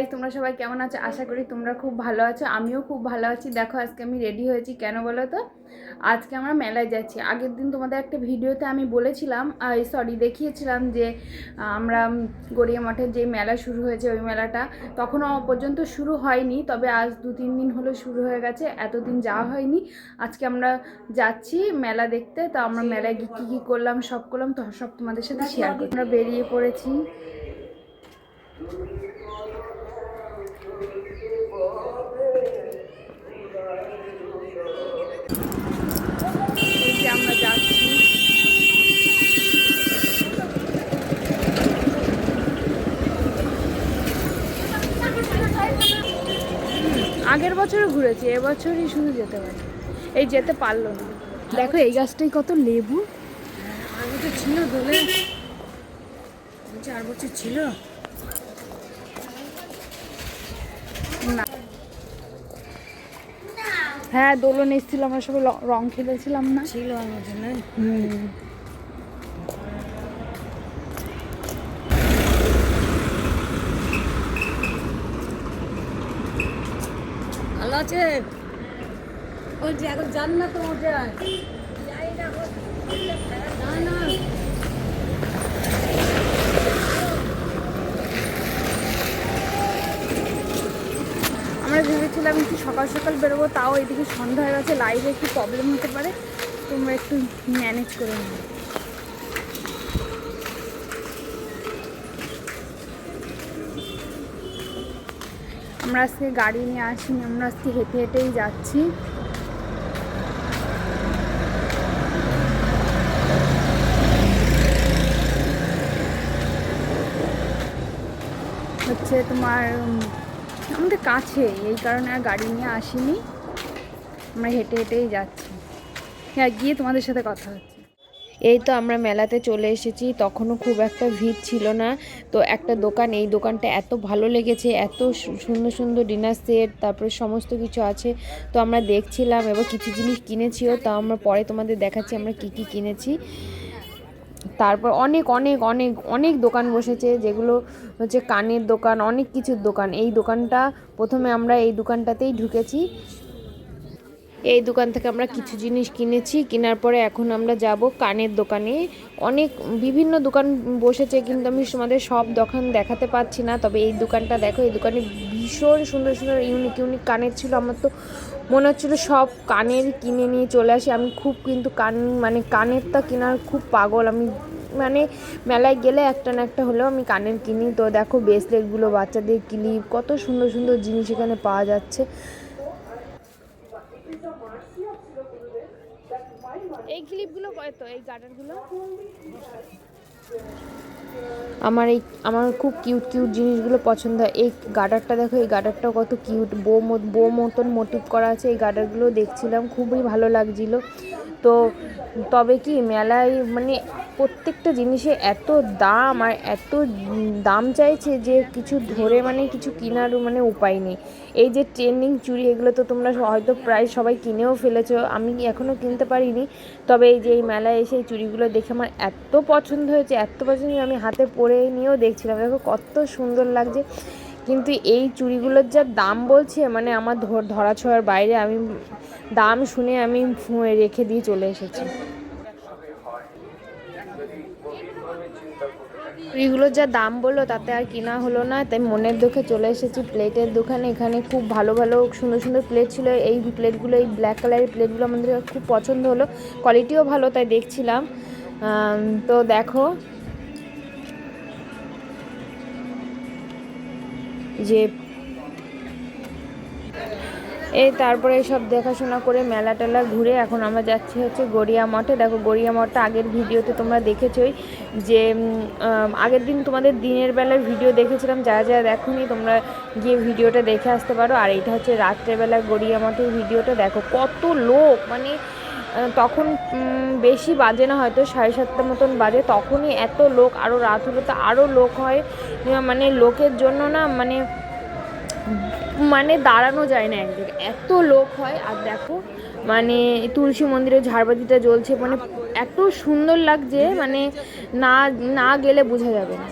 Guys, তোমরা সবাই কেমন আছো? আশা করি তোমরা খুব ভালো আছো। আমিও খুব ভালো আছি। দেখো আজকে আমি রেডি হয়েছি, কেন বলো তো? আজকে আমরা মেলায় যাচ্ছি। আগের দিন তোমাদের একটা ভিডিওতে আমি বলেছিলাম, দেখিয়েছিলাম যে আমরা গড়িয়া মাঠের যে মেলা শুরু হয়েছে ওই মেলাটা তখনও পর্যন্ত শুরু হয়নি, তবে আজ 2-3 দিন হলো শুরু হয়ে গেছে। এতদিন যাওয়া হয়নি। আজকে আমরা যাচ্ছি মেলা দেখতে। তো আমরা মেলায় গিয়ে কী কী করলাম সব করলাম, তো সব তোমাদের সাথে শেয়ার করি। আমরা বেরিয়ে পড়েছি। এই যে আমরা যাচ্ছি। আগের বছরও ঘুরেছি, এবছরই শুধু যেতে পারি, এই যেতে পারলো না। দেখো এই গাছটাই কত লেবু। আর বছর ছিল দোলে, 4 বছর ছিল না। হ্যাঁ, দোলন এসেছিল, আমরা সবাই রং খেলেছিলাম না? ছিল আমার জন্য। ভালো আছে বলছি, এখন যান না তো মজা যাই না না না। আমরা ভেবেছিলাম একটু সকাল সকাল বেরোবো, তাও এদিকে সন্ধ্যা হয়ে গেছে, লাইভে একটু প্রবলেম হতে পারে, তোমরা একটু ম্যানেজ করে নেবে। আমরা আজকে গাড়ি নিয়ে আসিনি, আমরা আজকে হেঁটে হেঁটেই যাচ্ছি। হচ্ছে তোমার আমাদের কাছে, এই কারণে আর গাড়ি নিয়ে আসিনি, আমরা হেঁটে হেঁটেই যাচ্ছি। হ্যাঁ, গিয়ে তোমাদের সাথে কথা হচ্ছে। এই তো আমরা মেলাতে চলে এসেছি, তখনও খুব একটা ভিড় ছিল না। তো একটা দোকান, এই দোকানটা এত ভালো লেগেছে, এত সুন্দর সুন্দর ডিনার সেট, তারপরে সমস্ত কিছু আছে। তো আমরা দেখছিলাম, এবার কিছু জিনিস কিনেছিও, তা আমরা পরে তোমাদের দেখাচ্ছি আমরা কি কি কিনেছি। তারপর অনেক অনেক অনেক অনেক দোকান বসেছে, যেগুলো হচ্ছে কানের দোকান, অনেক কিছুর দোকান। এই দোকানটা প্রথমে আমরা এই দোকানটাতেই ঢুকেছি। এই দোকান থেকে আমরা কিছু জিনিস কিনেছি, কেনার পরে এখন আমরা যাব কানের দোকানে। অনেক বিভিন্ন দোকান বসেছে, কিন্তু আমি তোমাদের সব দোকান দেখাতে পারছি না। তবে এই দোকানটা দেখো, এই দোকানে ভীষণ সুন্দর সুন্দর ইউনিক ইউনিক কানের ছিল। আমার তো মনে হচ্ছিলো সব কানের কিনে নিয়ে চলে আসি। আমি খুব কিন্তু কানেরটা কেনার খুব পাগল আমি, মানে মেলায় গেলে একটা না একটা হলেও আমি কানের কিনি। তো দেখো ব্রেসলেটগুলো, বাচ্চাদের ক্লিপ, কত সুন্দর সুন্দর জিনিস এখানে পাওয়া যাচ্ছে। এই ক্লিপগুলো কত? এই গার্ডারগুলো আমার খুব কিউট কিউট জিনিসগুলো পছন্দ হয়। এই গার্ডারটা দেখো, এই গার্ডারটাও কত কিউট, বো মতন মোটিভ করা আছে। এই গার্ডারগুলো দেখছিলাম, খুবই ভালো লাগছিল। তো তবে কি মেলায় মানে প্রত্যেকটা জিনিসে এত দাম, আর এত দাম চাইছে যে কিছু ধরে কিছু কেনার উপায় নেই। এই যে ট্রেন্ডিং চুড়ি, এগুলো তো তোমরা হয়তো প্রায় সবাই কিনেও ফেলেছো, আমি এখনও কিনতে পারিনি। তবে এই যে এই মেলায় এসে এই চুড়িগুলো দেখে আমার এত পছন্দ হয়েছে, এত পছন্দ, আমি হাতে পরে নিয়েও দেখছিলাম, দেখো কত সুন্দর লাগছে। কিন্তু এই চুড়িগুলোর যা দাম বলছে, আমার ধরা ছোঁয়ার বাইরে। আমি দাম শুনে আমি রেখে দিয়ে চলে এসেছি। চুড়িগুলোর যা দাম বললো তাতে আর কেনা হলো না, তাই মনের দুঃখে চলে এসেছি প্লেটের দোকানে। এখানে খুব ভালো ভালো সুন্দর সুন্দর প্লেট ছিল। এই প্লেটগুলো, এই ব্ল্যাক কালারের প্লেটগুলো আমাদের খুব পছন্দ হলো, কোয়ালিটিও ভালো, তাই দেখছিলাম। তো দেখো যে এই তারপরে সব দেখাশোনা করে মেলা টেলা ঘুরে এখন আমরা যাচ্ছি হচ্ছে গড়িয়া মঠে। দেখো গড়িয়া মঠটা আগের ভিডিওতে তোমরা দেখেছোই, যে আগের দিন তোমাদের দিনের বেলার ভিডিও দেখেছিলাম, যারা যারা দেখোনি তোমরা গিয়ে ভিডিওটা দেখে আসতে পারো। আর এইটা হচ্ছে রাত্রেবেলা গড়িয়া মঠের ভিডিওটা। দেখো কত লোক, তখন বেশি বাজে না, হয়তো 7:30 মতন বাজে, তখনই এত লোক। আরও রাত হলে তো আরও লোক হয়, লোকের জন্য না দাঁড়ানো যায় না একদিকে, এত লোক হয়। আর দেখো তুলসী মন্দিরে ঝাড়বাতিটা জ্বলছে, এত সুন্দর লাগছে, না না গেলে বোঝা যাবে না।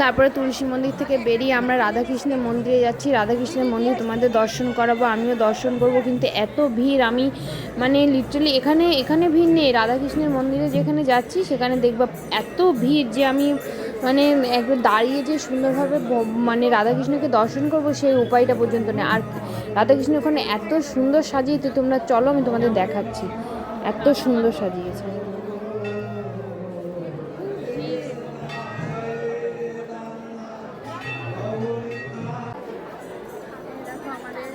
তারপরে তুলসী মন্দির থেকে বেরিয়ে আমরা রাধাকৃষ্ণের মন্দিরে যাচ্ছি। রাধাকৃষ্ণের মন্দির তোমাদের দর্শন করাবো, আমিও দর্শন করব, কিন্তু এত ভিড়, আমি মানে লিটারালি এখানে ভিড় নেই, রাধাকৃষ্ণের মন্দিরে যেখানে যাচ্ছি সেখানে দেখবা এত ভিড় যে আমি মানে একবার দাঁড়িয়ে যে সুন্দরভাবে মানে রাধাকৃষ্ণকে দর্শন করব সেই উপায়টা পর্যন্ত নেই। আর রাধাকৃষ্ণ ওখানে এত সুন্দর সাজিয়েছে, তোমরা চলো আমি তোমাদের দেখাচ্ছি, এত সুন্দর সাজিয়েছে। দেখো আমাদের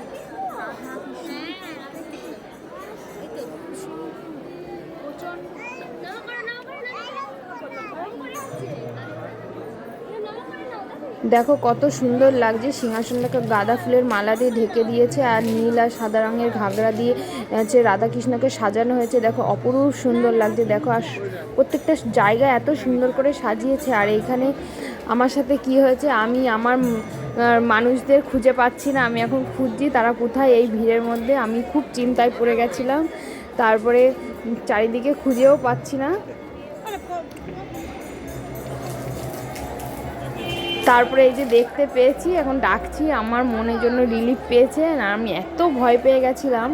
দেখো কত সুন্দর লাগছে, সিংহাসনটাকে গাঁদা ফুলের মালা দিয়ে ঢেকে দিয়েছে আর নীল আর সাদা রঙের ঘাগরা দিয়ে হচ্ছে রাধাকৃষ্ণকে সাজানো হয়েছে। দেখো অপরূপ সুন্দর লাগছে। দেখো আর প্রত্যেকটা জায়গা এত সুন্দর করে সাজিয়েছে। আর এইখানে আমার সাথে কি হয়েছে, আমি আমার মানুষদের খুঁজে পাচ্ছি না, আমি এখন খুঁজছি তারা কোথায় এই ভিড়ের মধ্যে। আমি খুব চিন্তায় পড়ে গেছিলাম, তারপরে চারিদিকে খুঁজেও পাচ্ছি না। তারপরে এই যে দেখতে পেয়েছি, এখন ডাকছি, আমার মনের জন্য রিলিফ পেয়েছে। আর আমি এত ভয় পেয়ে গেছিলাম।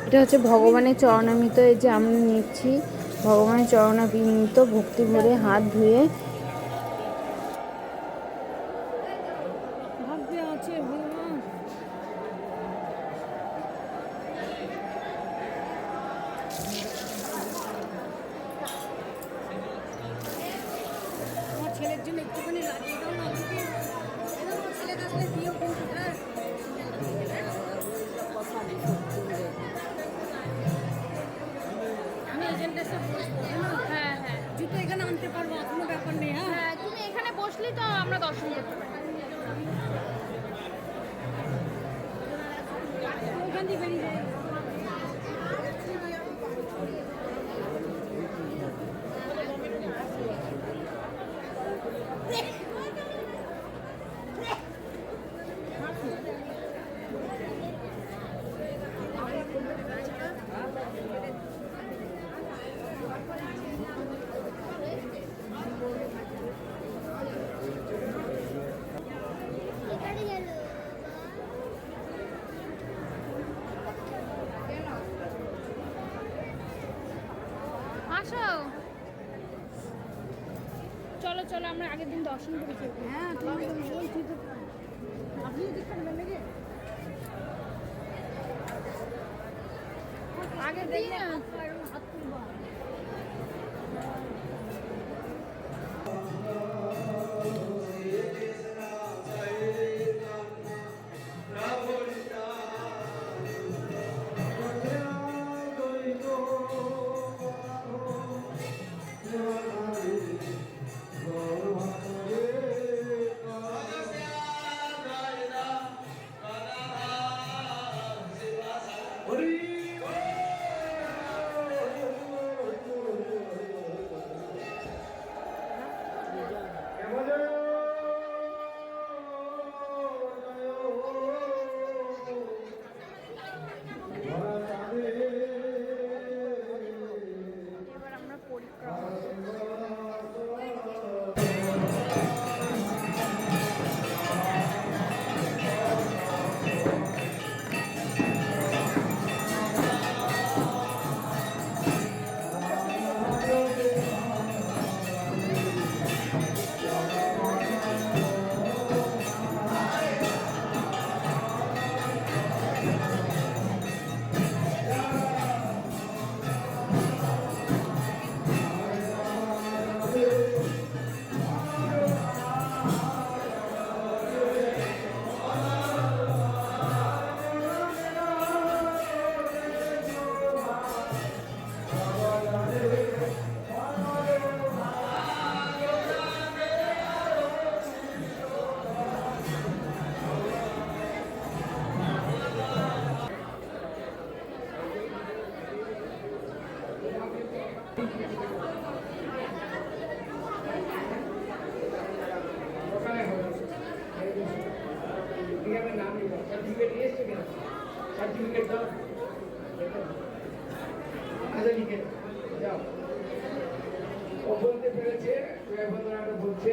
এটা হচ্ছে ভগবানের চরণামৃত, এই যে আমরা নিচ্ছি ভগবানের চরণামৃত ভক্তি ভরে হাত ধুয়ে। ভাগ্যে আছে ভগবান। আমার ছেলের জন্য একটুখানি লাগিয়ে দাও না, ওদিকে আমার ছেলের কাছে দিও কিন্তু। হ্যাঁ আমি এজেন্টের সাথে বসবো। হ্যাঁ হ্যাঁ জুতো এখানে আনতে পারবো, কোনো ব্যাপার নেই। হ্যাঁ হ্যাঁ, তুমি এখানে বসলেই তো আমরা দর্শন করতে পারি। ওইখান দিয়ে বেরিয়ে যাই। আসো, চলো চলো, আমরা আগের দিন দর্শন করেছি। হ্যাঁ ঠিক আছে, বলছি তো। আপনি দেখতে পারবেন নাকি? আগের দিন হাত তুলবা। এবার আমরা পরিক্রমা ও বলতে পেরেছে বলছে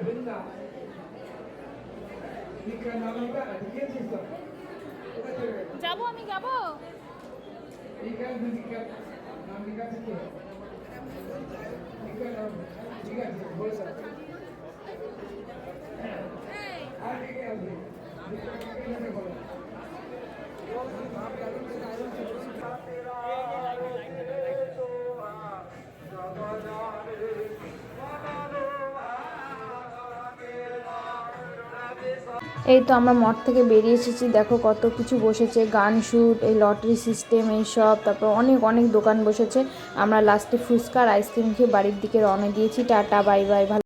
বৃন্দা নামিকা লিখেছিস তো যাবো আমি যাবো নামিকা থেকে ঠিক আছে বলছো আর কে আসবে বলো এই তো আমরা মঠ থেকে বেরিয়ে এসেছি, দেখো কত কিছু বসেছে, গান শ্যুট, এই লটারি সিস্টেম, এইসব, তারপর অনেক অনেক দোকান বসেছে। আমরা লাস্টে ফুচকা আর আইসক্রিম খেয়ে বাড়ির দিকে রওনা দিয়েছি। Tata, bye bye. ভালো